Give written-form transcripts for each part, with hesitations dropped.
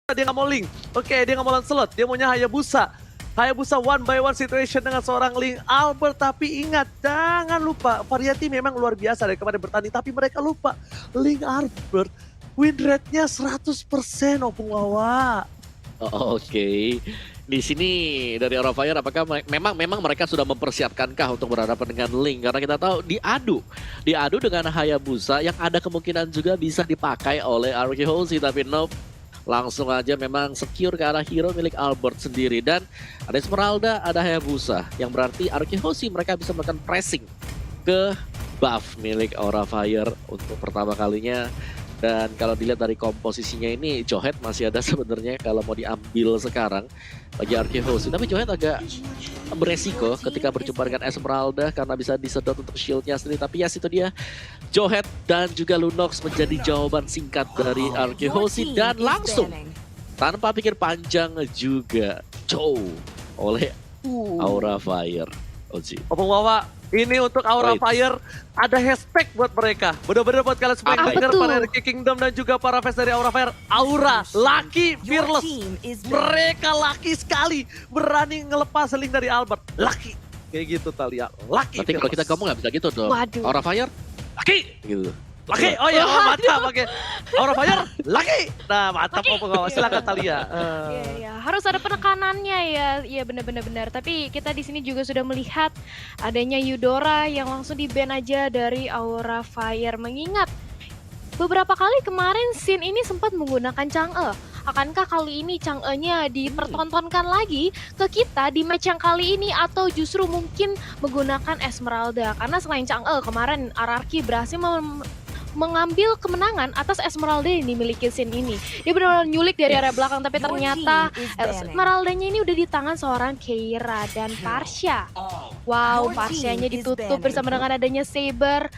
Dia nggak mau Link. Oke, dia nggak mau Lancelot. Dia maunya Hayabusa. Hayabusa one by one situation dengan seorang Link Albert. Tapi ingat, jangan lupa. Variety memang luar biasa dari kemarin bertanding. Tapi mereka lupa. Link Albert win rate-nya 100% Opung Wawa. Oke. Di sini dari Aura Fire apakah memang mereka sudah mempersiapkankah untuk berhadapan dengan Link? Karena kita tahu diadu dengan Hayabusa yang ada kemungkinan juga bisa dipakai oleh Arkehozi, tapi nope. Langsung aja memang secure ke arah hero milik Albert sendiri. Dan ada Esmeralda, ada Hayabusa. Yang berarti Arkehozi mereka bisa melakukan pressing ke buff milik Aura Fire untuk pertama kalinya. Dan kalau dilihat dari komposisinya ini, Johet masih ada sebenarnya kalau mau diambil sekarang bagi Arkehozi. Tapi Johet agak beresiko ketika berjumpa dengan Esmeralda karena bisa disedot untuk shieldnya sendiri. Tapi ya itu dia, Johet dan juga Lunox menjadi jawaban singkat dari Arkehozi. Dan langsung tanpa pikir panjang juga Joe oleh Aura Fire. Oji. Opung Wawa, ini untuk Aura Fire ada hashtag buat mereka. Bener-bener buat kalian semua yang denger para Energy Kingdom dan juga para fans dari Aura Fire. Aura, Lucky, Fearless. Mereka lucky sekali berani ngelepas Link dari Albert. Lucky. Kayak gitu Talia. Lucky. Nanti kalau kita ngomong nggak bisa gitu dong. Waduh. Aura Fire, Lucky. Gitu. Lucky, oh ya, mantap. Oke. Aura Fire, Lucky. Nah, mantap Opung Wawa. Silakan Talia. Iya, harus ada penekanannya ya. Iya benar. Tapi kita di sini juga sudah melihat adanya Eudora yang langsung di-ban aja dari Aura Fire. Mengingat beberapa kali kemarin scene ini sempat menggunakan Chang'e. Akankah kali ini Chang'e-nya dipertontonkan lagi ke kita di match yang kali ini atau justru mungkin menggunakan Esmeralda? Karena selain Chang'e kemarin RRQ berhasil mengambil kemenangan atas Esmeralda yang dimiliki scene ini. Dia benar-benar nyulik dari area belakang, tapi ternyata Esmeraldanya ini udah di tangan seorang Keira dan Parsha. Wow, Parshanya ditutup bersama dengan adanya Saber.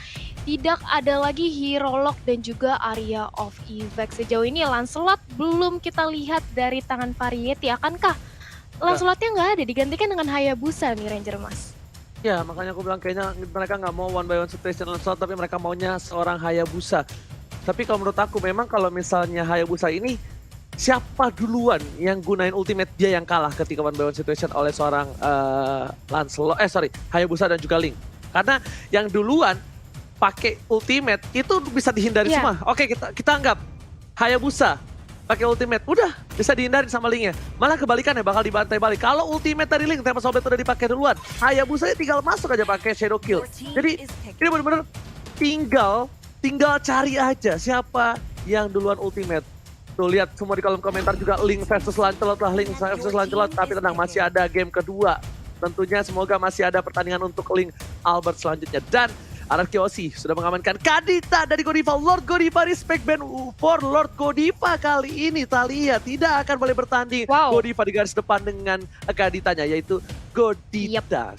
Tidak ada lagi Hero Lock dan juga Area of Effect. Sejauh ini Lancelot belum kita lihat dari tangan Variety. Akankah Lancelotnya nggak ada, digantikan dengan Hayabusa nih Ranger Mas? Ya, makanya aku bilang kayaknya mereka nggak mau one by one situation Lancelot, tapi mereka maunya seorang Hayabusa. Tapi kalau menurut aku memang kalau misalnya Hayabusa ini, siapa duluan yang gunain ultimate dia yang kalah ketika one by one situation oleh seorang Hayabusa dan juga Link. Karena yang duluan pakai ultimate itu bisa dihindari semua. Oke, kita anggap Hayabusa pakai ultimate, udah bisa dihindari sama Linknya. Malah kebalikannya bakal dibantai balik. Kalau ultimate dari Link, Tempest Soulblade udah dipakai duluan. Hayabusa tinggal masuk aja pakai Shadow Kill. Jadi ini bener-bener tinggal cari aja siapa yang duluan ultimate. Tuh lihat semua di kolom komentar juga Link versus Lancelot lah, Link versus Lancelot. Tapi tenang, masih ada game kedua. Tentunya semoga masih ada pertandingan untuk Link Albert selanjutnya. Dan Arkehozi sudah mengamankan Kadita dari Godiva. Lord Godiva, respect band for Lord Godiva kali ini. Talia tidak akan boleh bertanding. Godiva di garis depan dengan Kaditanya, yaitu Godita.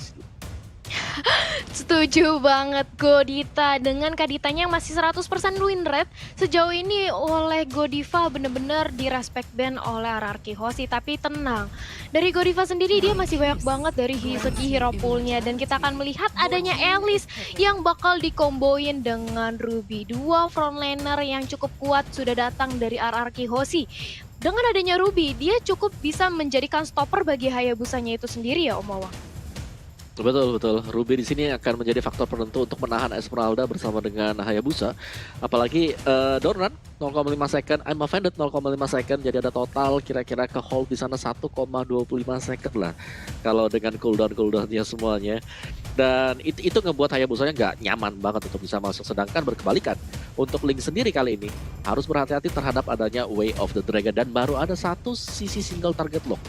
Setuju banget Godita dengan Kaditanya yang masih 100% win rate. Sejauh ini oleh Godiva bener-bener di respect ban oleh Arkehozi. Tapi tenang, dari Godiva sendiri dia masih banyak banget dari segi hero poolnya. Dan kita akan melihat adanya Alice yang bakal dikomboin dengan Ruby. Dua frontlaner yang cukup kuat sudah datang dari Arkehozi. Dengan adanya Ruby, dia cukup bisa menjadikan stopper bagi Hayabusanya itu sendiri ya Om Wawa. Betul. Ruby di sini akan menjadi faktor penentu untuk menahan Esmeralda bersama dengan Hayabusa. Apalagi down run 0,5 second, I'm offended 0,5 second. Jadi ada total kira-kira ke hold di sana 1,25 second lah. Kalau dengan cooldown-cooldownnya semuanya. Dan itu ngebuat Hayabusanya nggak nyaman banget untuk bisa masuk. Sedangkan berkebalikan, untuk Link sendiri kali ini harus berhati-hati terhadap adanya Way of the Dragon. Dan baru ada satu sisi single target lock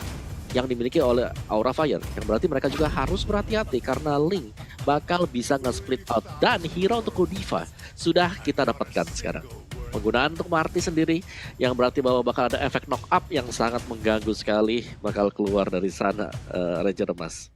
yang dimiliki oleh Aura Fire, yang berarti mereka juga harus berhati-hati karena Link bakal bisa nge-split out. Dan hero untuk Godiva sudah kita dapatkan sekarang. Penggunaan untuk Marty sendiri yang berarti bahwa bakal ada efek knock up yang sangat mengganggu sekali bakal keluar dari sana Ranger Emas.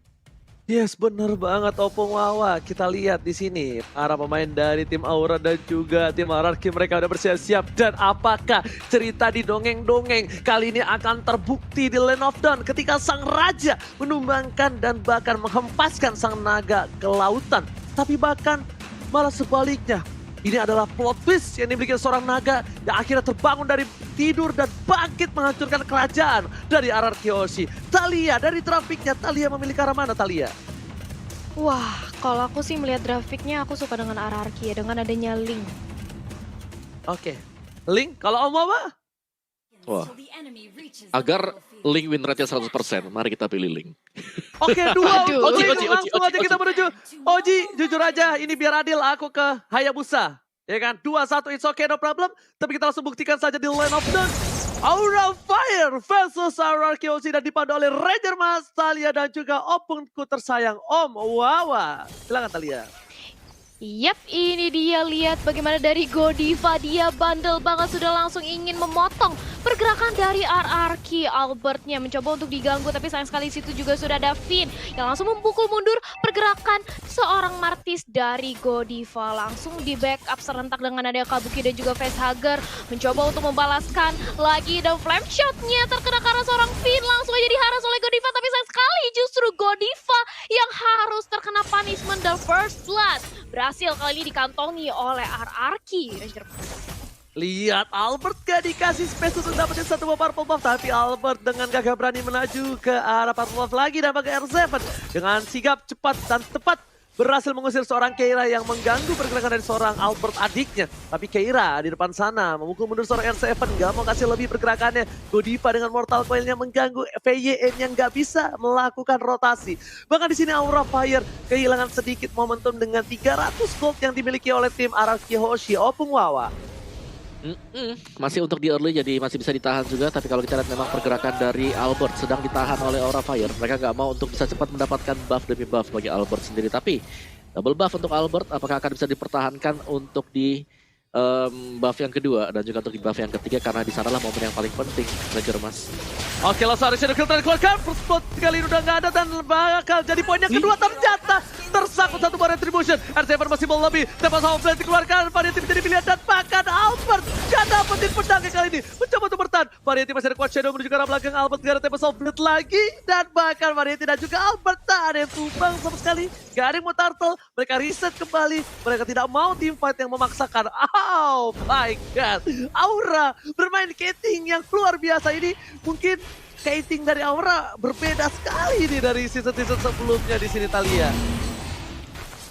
Yes, bener banget Opung Wawa. Kita lihat di sini para pemain dari tim Aura dan juga tim RRQ mereka udah bersiap-siap. Dan apakah cerita di dongeng-dongeng kali ini akan terbukti di Land of Dawn ketika sang raja menumbangkan dan bahkan menghempaskan sang naga ke lautan. Tapi bahkan malah sebaliknya, Ini adalah plot twist yang dimiliki seorang naga yang akhirnya terbangun dari tidur dan bangkit menghancurkan kerajaan dari RRQ Hoshi. Thalia dari trafiknya, Thalia memilih ke arah mana Thalia? Wah, kalau aku sih melihat grafiknya aku suka dengan RRQ ya, dengan adanya Link. Oke, Link kalau Om apa? Wah, agar Link win rate-nya 100%, mari kita pilih Link. Oke, dua Aduh. untuk Link. Oji, Langsung aja kita menuju. Oji, jujur aja ini biar adil aku ke Hayabusa. Ya kan, 2-1 it's okay no problem. Tapi kita langsung buktikan saja di Land of Dawn. Aura Fire versus RRQ Hoshi dan dipandu oleh Ranger Mas, Thalia dan juga opungku tersayang Om Wawa. Silakan Thalia. Yap, ini dia, lihat bagaimana dari Godiva, dia bandel banget sudah langsung ingin memotong pergerakan dari RRQ. Albertnya mencoba untuk diganggu, tapi sayang sekali situ juga sudah ada Finn yang langsung memukul mundur pergerakan seorang Martis dari Godiva. Langsung di backup serentak dengan ada Kabuki dan juga Facehugger mencoba untuk membalaskan lagi, dan flame shotnya terkena karena seorang Finn langsung aja diharas oleh Godiva, tapi sayang sekali justru Godiva yang harus terkena punishment dan first blood. Berhasil kali ini dikantongi oleh RRQ. Lihat Albert gak dikasih space untuk dapetin satu buah purple buff, tapi Albert dengan gagah berani melaju ke arah purple buff lagi dan pakai R7 dengan sigap cepat dan tepat berhasil mengusir seorang Keira yang mengganggu pergerakan dari seorang Albert adiknya. Tapi Keira di depan sana memukul mundur seorang R7, gak mau kasih lebih pergerakannya. Godiva dengan Mortal Coil-nya mengganggu VYN yang gak bisa melakukan rotasi. Bahkan di sini Aura Fire kehilangan sedikit momentum dengan 300 gold yang dimiliki oleh tim RRQ Hoshi. Opung Wawa. Masih untuk di early jadi masih bisa ditahan juga, tapi kalau kita lihat memang pergerakan dari Albert sedang ditahan oleh Aura Fire. Mereka nggak mau untuk bisa cepat mendapatkan buff demi buff bagi Albert sendiri, tapi double buff untuk Albert apakah akan bisa dipertahankan untuk di buff yang kedua dan juga untuk di buff yang ketiga, karena di sanalah momen yang paling penting Ranger Mas. Oke, Lazarus Shadow Kill dikeluarkan, first blood kali ini udah nggak ada dan bakal jadi poin yang kedua ternyata tersangkut satu buah retribution. R7 masih mau lebih, tempat sama blade dikeluarkan, Variety menjadi pilihan dan bahkan Albert gak dapetin pedangnya kali ini. Mencoba untuk bertahan, Variety masih ada quad shadow menuju ke arah belakang, Albert gak ada tempat sama blade lagi dan bahkan Variety dan juga Albert tak ada yang tumbang sama sekali. Gak ada yang mau turtle, mereka reset kembali, mereka tidak mau teamfight yang memaksakan. Oh my god, Aura bermain Kating yang luar biasa ini. Mungkin Kating dari Aura berbeda sekali nih dari season-season sebelumnya di sini Thalia.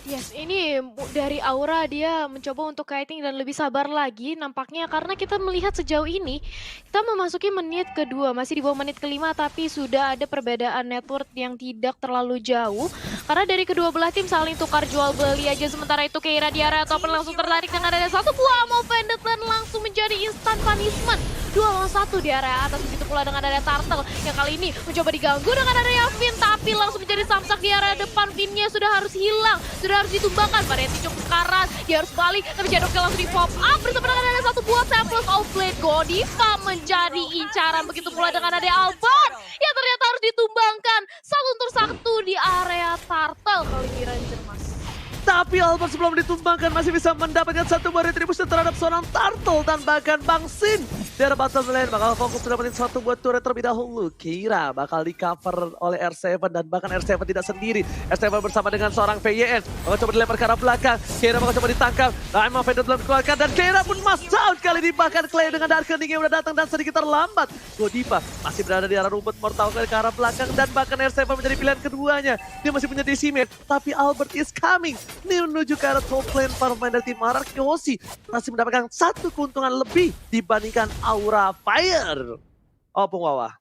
Yes, ini dari Aura dia mencoba untuk kiting dan lebih sabar lagi nampaknya, karena kita melihat sejauh ini kita memasuki menit kedua, masih di bawah menit kelima, tapi sudah ada perbedaan network yang tidak terlalu jauh karena dari kedua belah tim saling tukar jual beli aja. Sementara itu Keira di area top langsung tertarik dengan ada satu buah ammo vended dan langsung menjadi instant punishment 2 lawan 1 di area atas. Begitu pula dengan ada Turtle yang kali ini mencoba diganggu dengan ada Finn, tapi langsung menjadi samsak di area depan. Finnnya sudah harus hilang, sudah harus ditumbangkan. Variety cukup keras, dia harus balik, tapi Shadowkill langsung di pop up bersama dengan ada satu buah Tempest of Blade. Godiva menjadi incaran, begitu pula dengan ada Albert yang ternyata harus ditumbangkan satu untuk satu di area Turtle kali ini Ranger Mas. Tapi Albert sebelum ditumbangkan masih bisa mendapatkan satu buah retribution terhadap seorang Turtle dan bahkan Bang Sin. Di arah bottom lane bakal fokus mendapatkan satu buah turret terlebih dahulu. Keira bakal di cover oleh R7 dan bahkan R7 tidak sendiri. R7 bersama dengan seorang VYN bakal coba dilempar ke arah belakang. Keira bakal coba ditangkap. Emang Vendor belum dikeluarkan dan Keira pun mas out kali ini. Bahkan Clay dengan Darkening yang udah datang dan sedikit terlambat. Godiva masih berada di arah rumput Mortal Coil ke arah belakang dan bahkan R7 menjadi pilihan keduanya. Dia masih punya decimator, tapi Albert is coming. Ini menuju ke arah top lane para pemain dari tim RRQ Hoshi masih mendapatkan satu keuntungan lebih dibandingkan Aura Fire. Opung Wawa.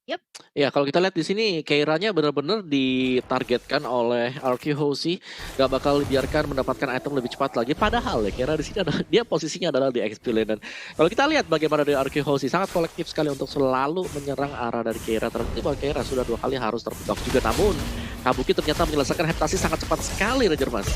Yep. Ya kalau kita lihat di sini Keiranya benar-benar ditargetkan oleh RRQ Hoshi, gak bakal dibiarkan mendapatkan item lebih cepat lagi. Padahal ya Keira di sini dia posisinya adalah di XP lane, dan kalau kita lihat bagaimana dari RRQ Hoshi sangat kolektif sekali untuk selalu menyerang arah dari Keira. Terbukti bahwa Keira sudah 2 kali harus terpick juga, namun Kabuki ternyata menyelesaikan heptasi sangat cepat sekali Ranger Mas.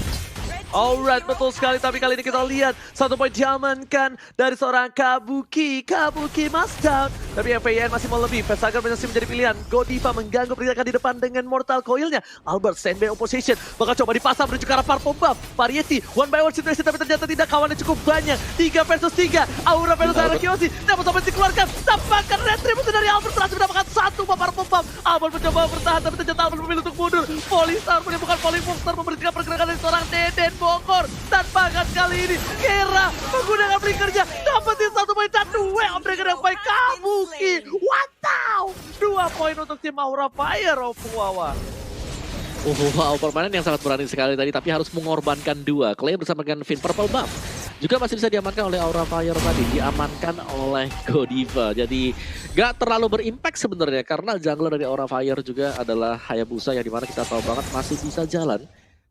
Alright, betul sekali, tapi kali ini kita lihat satu poin diamankan dari seorang Kabuki. Kabuki must down, tapi FAN masih mau lebih. Facehugger masih menjadi pilihan. Godiva mengganggu pergerakan di depan dengan Mortal Coil-nya. Albert standby opposition, bakal coba dipasang menuju ke arah purple buff. Variety, one by one situation, tapi ternyata tidak, kawannya cukup banyak. 3 versus 3, Aura versus RRQ Hoshi. Dapat sampai dikeluarkan, tampakkan retribusi dari Albert berhasil mendapatkan satu buah purple buff. Albert mencoba bertahan tapi ternyata Albert memilih untuk mundur. Polystar bukan Polymonster memberhentikan pergerakan dari seorang Deden Bogor. Dan bahkan kali ini Kera menggunakan blinkernya dapetin satu poin dan dua upgrade yang baik Kabuki. Wow, 2 poin untuk tim Aura Fire, Wawa. Wow, permainan yang sangat berani sekali tadi, tapi harus mengorbankan 2. Clay bersama dengan Finn Purple Buff juga masih bisa diamankan oleh Aura Fire tadi, diamankan oleh Godiva. Jadi gak terlalu berimpact sebenarnya karena jungler dari Aura Fire juga adalah Hayabusa yang dimana kita tahu banget masih bisa jalan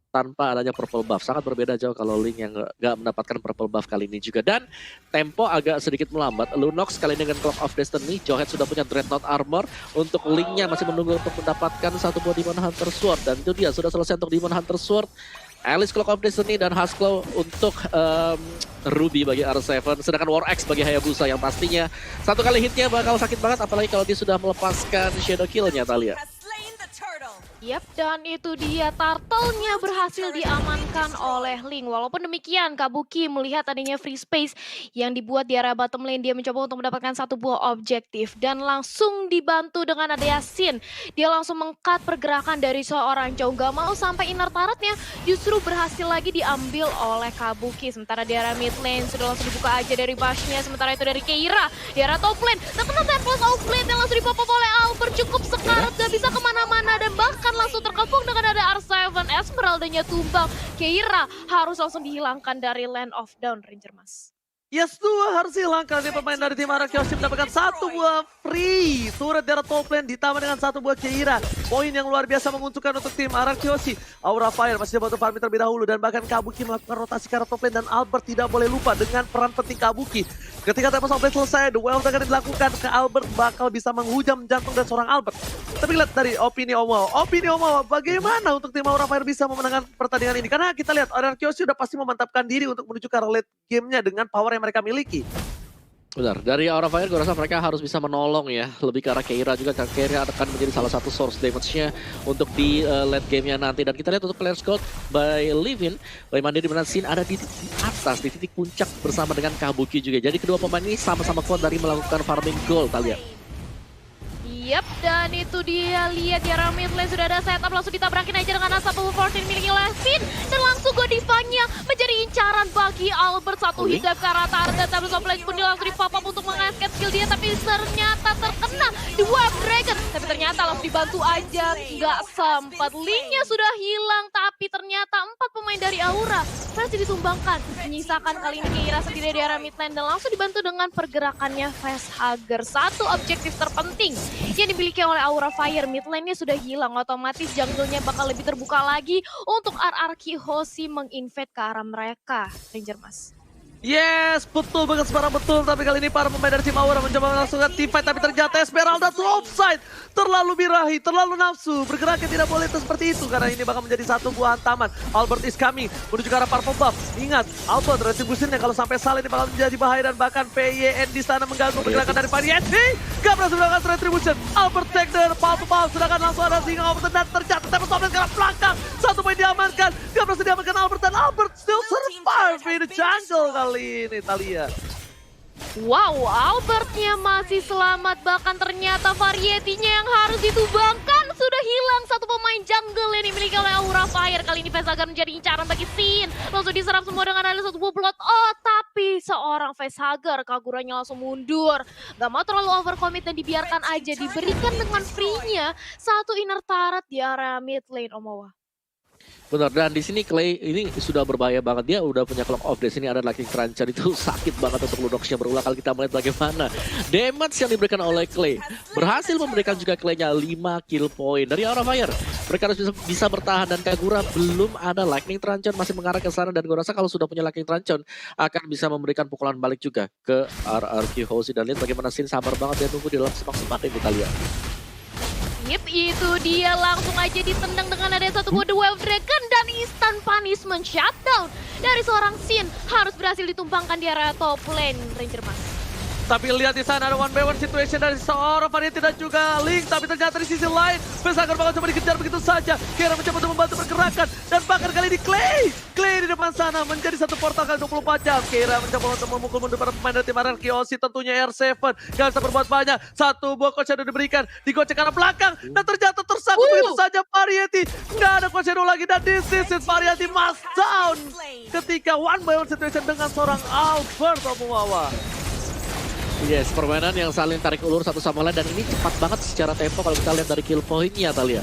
tanpa adanya purple buff. Sangat berbeda jauh kalau Link yang gak mendapatkan purple buff kali ini juga. Dan tempo agak sedikit melambat. Lunox kali ini dengan Clock of Destiny. Jawhead sudah punya Dreadnought Armor. Untuk Linknya masih menunggu untuk mendapatkan satu buah Demon Hunter Sword. Dan itu dia, sudah selesai untuk Demon Hunter Sword. Alice Clock of Destiny dan Husklow untuk Ruby bagi R7. Sedangkan War Axe bagi Hayabusa yang pastinya satu kali hitnya bakal sakit banget. Apalagi kalau dia sudah melepaskan Shadow Kill-nya, Thalia. Yap, dan itu dia, turtle-nya berhasil diamankan oleh Link. Walaupun demikian, Kabuki melihat adanya free space yang dibuat di area bottom lane. Dia mencoba untuk mendapatkan satu buah objektif dan langsung dibantu dengan adanya Sin. Dia langsung meng-cut pergerakan dari seorang Chow. Gak mau sampai inner turret-nya justru berhasil lagi diambil oleh Kabuki. Sementara di area mid lane sudah langsung dibuka aja dari Bash-nya. Sementara itu dari Keira di area top lane. Terkena Tempest of Blade yang langsung dipop oleh Albert. Cukup sekarat, gak bisa kemana-mana dan bahkan langsung terkepung dengan ada R7. Esmeralda-nya tumbang. Keira harus langsung dihilangkan dari Land of Dawn, Ranger Mas. Yes, 2 harus hilangkan di pemain dari tim Arakyoshi mendapatkan satu buah free turret dari top lane ditambah dengan satu buah Keira. Poin yang luar biasa menguntungkan untuk tim Arakyoshi. Aura Fire masih dapat farming terlebih dahulu dan bahkan Kabuki melakukan rotasi ke arah top lane dan Albert tidak boleh lupa dengan peran penting Kabuki. Ketika Tempest of Blade selesai, the Well of Dragon dilakukan ke Albert bakal bisa menghujam jantung dari seorang Albert. Tapi lihat dari opini Omawa, bagaimana untuk tim Aura Fire bisa memenangkan pertandingan ini? Karena kita lihat Arakyoshi sudah pasti memantapkan diri untuk menuju ke arah late game-nya dengan power yang mereka miliki. Benar, dari Aura Fire gue rasa mereka harus bisa menolong ya. Lebih ke arah Keira juga, Keira akan menjadi salah satu source damage-nya untuk di late game-nya nanti. Dan kita lihat untuk player squad by Livin, by Mandiri dimana Sin ada di atas, di titik puncak bersama dengan Kabuki juga. Jadi kedua pemain ini sama-sama kuat dari melakukan farming gold, Thalia. Yap, dan itu dia, lihat di arah mid lane sudah ada setup, langsung ditabrakin aja dengan asap Fortune milik Levin. Dan langsung Godivanya menjadi incaran bagi Albert. Satu hit ke arah target, tapi Soplage pun dia langsung di-pop up untuk mengasket skill dia. Tapi ternyata terkena dua Dragon. Tapi ternyata langsung dibantu aja, nggak sempat. Linknya sudah hilang, tapi ternyata 4 pemain dari Aura masih ditumbangkan. Menyisakan kali ini Keira sendiri di arah mid lane dan langsung dibantu dengan pergerakannya Facehugger. Satu objektif terpenting yang dimiliki oleh Aura Fire. Mid lane-nya sudah hilang, otomatis jungle-nya bakal lebih terbuka lagi untuk RRQ Hoshi menginvade ke arah mereka, Ranger Mas. Yes, betul banget sekarang betul. Tapi kali ini para pemain dari tim Aura mencoba melangsungkan team fight. Tapi ternyata Esmeralda tuh offside. Terlalu birahi, terlalu nafsu. Bergeraknya tidak boleh seperti itu. Karena ini bakal menjadi satu buah hantaman. Albert is coming menuju ke arah purple buff. Ingat, Albert retributionnya kalau sampai salah ini bakal menjadi bahaya. Dan bahkan PYN di sana mengganggu pergerakan dari Variety. Gak berhasil melakukan retribution. Albert take the purple buff. Sedangkan langsung ada singa Albert dan terjatuh. Tapi Sobat ke arah belakang. Satu poin diamankan. Gak berhasil diamankan Albert. Dan Albert still survive in the jungle kali ini, Thalia. Wow, Albertnya masih selamat. Bahkan ternyata Variety-nya yang harus ditumbangkan sudah hilang. Satu pemain jungle yang dimiliki oleh Aura Fire. Kali ini Facehugger menjadi incaran bagi Sin. Langsung diserap semua dengan ada satu buah blood. Oh, tapi seorang Facehugger Kaguranya langsung mundur. Gak mau terlalu overcommit dan dibiarkan aja. Diberikan dengan free-nya satu inner turret di area mid lane, Omawa. Benar, dan di sini Clay ini sudah berbahaya banget. Dia udah punya Clock of Destiny, ada Lightning Cruncher, itu sakit banget untuk Lunox-nya berulang kali. Kita melihat bagaimana damage yang diberikan oleh Clay. Berhasil memberikan juga Clay-nya 5 kill point dari Aura Fire. Mereka harus bisa bertahan dan Kagura belum ada Lightning Cruncher, masih mengarah ke sana. Dan gue rasa kalau sudah punya Lightning Cruncher akan bisa memberikan pukulan balik juga ke RRQ Hoshi. Dan lihat bagaimana Sin sabar banget, dia tunggu di dalam semak-semak yang kita lihat. Yep, itu dia, langsung aja ditendang dengan ada satu buah The Wave Dragon dan instant punishment shutdown dari seorang Sin harus berhasil ditumpangkan di area top lane, Ranger Mas. Tapi lihat di sana ada one by one situation dari seorang Variety dan juga Link. Tapi ternyata di sisi lain, Pesager bakal coba dikejar begitu saja. Kira mencoba untuk membantu pergerakan. Dan bahkan kali ini Clay di depan sana menjadi satu portal kali 24 jam. Kira mencoba untuk memukul mundur para pemain dari tim RRQ Aussie. Tentunya R7 gak bisa berbuat banyak. Satu buah coach shadow diberikan. Digocek ke arah belakang. Dan ternyata tersangkut begitu saja Variety. Nggak ada coach shadow lagi. Dan this is Variety must down. Ketika one by one situation dengan seorang Albert Omuwawa. Yes, permainan yang saling tarik ulur satu sama lain dan ini cepat banget secara tempo kalau kita lihat dari kill point-nya, Thalia.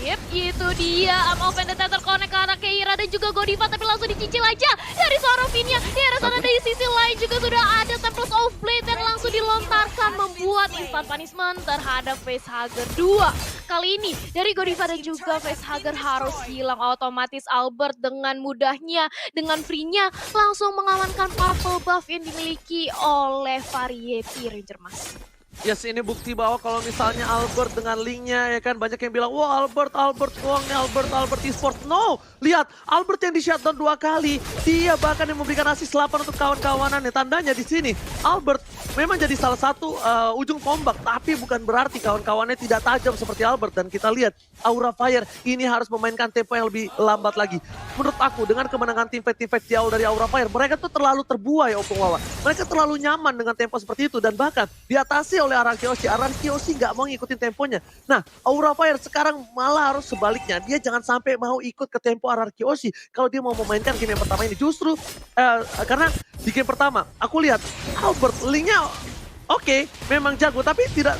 Yep, itu dia. Open Detector connect ke arah Keira dan juga Godiva, tapi langsung dicicil aja dari seorang Vinya. Di arah sana dari sisi lain juga sudah ada Temples of Blade yang langsung dilontarkan membuat instant punishment terhadap Facehugger 2. Kali ini dari Godiva dan juga Facehugger harus hilang. Otomatis Albert dengan mudahnya, dengan free-nya langsung mengamankan purple buff yang dimiliki oleh Variety Ranger Mas. Yes, ini bukti bahwa kalau misalnya Albert dengan linknya ya kan banyak yang bilang wah Albert uangnya Albert esports. No, lihat Albert yang di shutdown 2 kali. Dia bahkan yang memberikan asis 8 untuk kawan-kawanannya. Tandanya di sini Albert memang jadi salah satu ujung tombak, tapi bukan berarti kawan-kawannya tidak tajam seperti Albert. Dan kita lihat Aura Fire ini harus memainkan tempo yang lebih lambat lagi. Menurut aku dengan kemenangan tim fight di awal dari Aura Fire, mereka tuh terlalu terbuai Opung Wawa. Mereka terlalu nyaman dengan tempo seperti itu dan bahkan diatasi oleh RRQ Aussie nggak mau ngikutin temponya. Nah, Aura Fire sekarang malah harus sebaliknya. Dia jangan sampai mau ikut ke tempo RRQ Aussie kalau dia mau memainkan game yang pertama ini. Justru karena di game pertama aku lihat Albert linknya oke, memang jago tapi tidak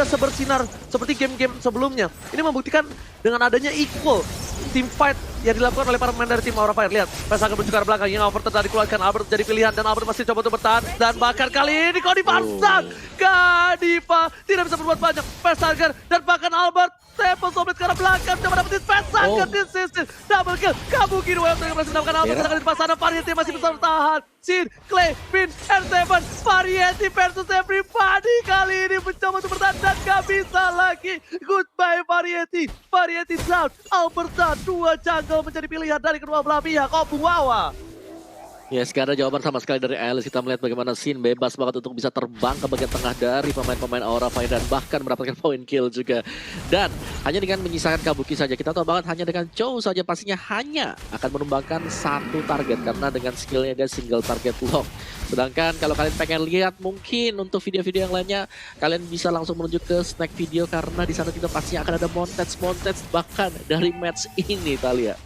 sebersinar seperti game-game sebelumnya. Ini membuktikan dengan adanya equal team fight yang dilakukan oleh para pemain dari tim Aura Fire. Lihat, Pesager menuju ke arah belakang yang Albert tadi dikeluarkan. Albert jadi pilihan dan Albert masih coba untuk bertahan. Dan bahkan kali ini Godiva Godiva tidak bisa berbuat banyak. Pesager dan bahkan Albert Temples of Blade ke arah belakang. Coba dapetin Pesager di sisi. Double kill. Kabuki dua yang berhasil mendapatkan Albert. Pesager di depan sana. Variety masih bisa bertahan. Sin, Clay, Pin, R7. Variety versus everybody. Kali ini mencoba untuk bertahan dan gak bisa lagi. Goodbye Variety. Variety down. Albert down. Dua jungle menjadi pilihan dari kedua belah pihak. Opung Wawa. Yes, gak ada jawaban sama sekali dari Alice. Kita melihat bagaimana Sin bebas banget untuk bisa terbang ke bagian tengah dari pemain-pemain Aura Fire dan bahkan mendapatkan point kill juga. Dan hanya dengan menyisakan Kabuki saja, kita tahu banget hanya dengan Chow saja pastinya hanya akan menumbangkan satu target karena dengan skillnya dia single target lock. Sedangkan kalau kalian pengen lihat mungkin untuk video-video yang lainnya, kalian bisa langsung menuju ke snack video karena di sana juga pastinya akan ada montage bahkan dari match ini, Thalia.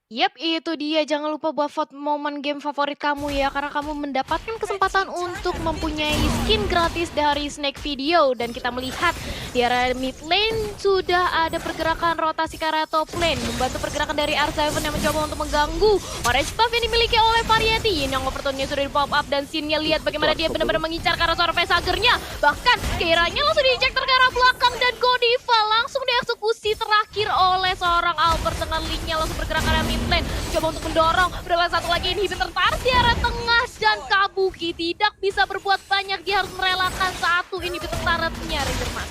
Yap, itu dia. Jangan lupa buat vote momen game favorit kamu ya, karena kamu mendapatkan kesempatan untuk mempunyai skin gratis dari Snake Video. Dan kita melihat di area mid lane sudah ada pergerakan rotasi ke arah top lane, membantu pergerakan dari R7 yang mencoba untuk mengganggu orange buff yang dimiliki oleh Variety. Yang opportunity sudah di pop up dan Sinnya lihat bagaimana dia benar-benar mengincar ke arah seorang Facehugger-nya. Bahkan Keiranya langsung diinjektor ke arah belakang dan Godiva langsung dieksekusi terakhir oleh seorang Albert dengan linknya langsung bergerak ke arah mid lane. Coba untuk mendorong, berapa satu lagi inhibitor tarik di arah tengah dan Kabuki tidak bisa berbuat banyak. Dia harus merelakan satu inhibitor taretnya, Ranger Mas.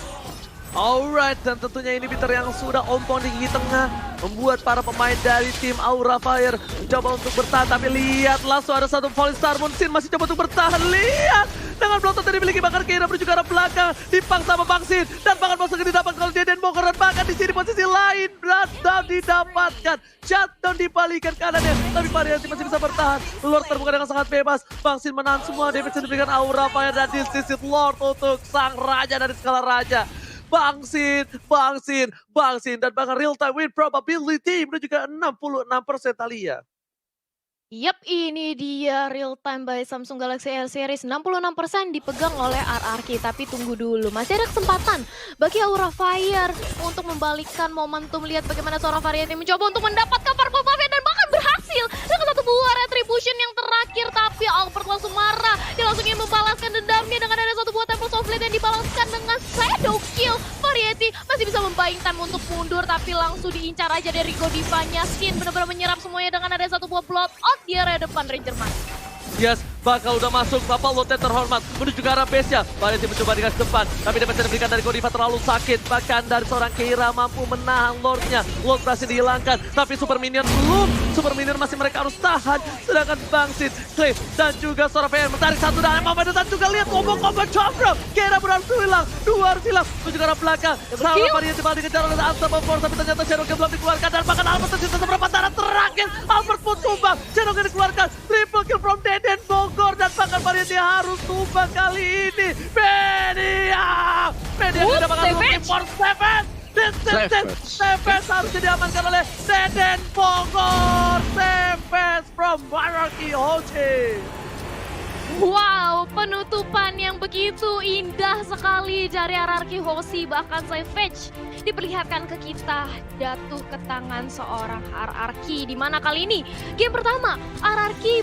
Alright, dan tentunya inhibitor yang sudah ompong di gigi tengah membuat para pemain dari tim Aura Fire mencoba untuk bertahan. Tapi lihat, langsung ada satu Falling Star Moon. Sin masih coba untuk bertahan. Lihat, dengan blotot yang dimiliki bahkan Keira menuju ke arah belakang. Dipaksa sama Bang Sin. Dan bahkan Bang Sin didapatkan kalau dia dan Bogor. Dan bahkan di sini posisi lain. Shutdown didapatkan. Shutdown dibalikan kanannya. Tapi Variety masih bisa bertahan. Lord terbuka dengan sangat bebas. Bang Sin menahan semua damage yang diberikan Aura Fire. Dan this is it, Lord untuk sang raja dari skala raja. Bang Sin, dan bahkan real time win probability menuju ke 66% Thalia. Yap, ini dia real time by Samsung Galaxy R Series 66% dipegang oleh RRQ. Tapi tunggu dulu, masih ada kesempatan bagi Aura Fire untuk membalikkan momentum. Lihat bagaimana seorang Variety mencoba untuk mendapatkan purple buff dan bahkan berhasil dengan satu buah retribution yang terakhir. Tapi Albert langsung marah, dia langsung ingin membalaskan dendamnya dengan ada satu buah Temples of Blade yang dibalaskan dengan shadow kill. Variety masih bisa membayang time untuk mundur, tapi langsung diincar aja dari Godivanya. Sin benar-benar menyerap semuanya dengan ada satu buah blood out di area depan Ranger Mas. Yes, bakal udah masuk Bapak Lotte terhormat menuju ke arah base-nya. Variety mencoba di garis depan, tapi dia bisa diberikan dari Godiva terlalu sakit. Bahkan dari seorang Keira mampu menahan Lord-nya. Lord berhasil dihilangkan, tapi Super Minion belum. Super Minion masih mereka harus tahan. Sedangkan Bangsit, Clay, dan juga seorang VR menarik satu dan Mama dan juga lihat combo-combo Chopra. Keira berhasil hilang, dua harus hilang. Menuju ke arah belakang. Sama Variety malah dikejar oleh Unstoppable, tapi ternyata Cherokee belum dikeluarkan. Dan bahkan Albert tersisa seberapa darah terakhir. Albert pun tumbang, Cherokee dikeluarkan. Triple kill from Deden Bogor dan bahkan Variety harus tumbang kali ini. Media tidak bakal looking for Savage. Savage harus diamankan oleh Deden Bogor. Savage from Hierarchy Hochi. Wow, penutupan yang begitu indah sekali dari Hierarchy Hoshi. Bahkan Savage diperlihatkan ke kita jatuh ke tangan seorang Hierarchy. Di mana kali ini game pertama Hierarchy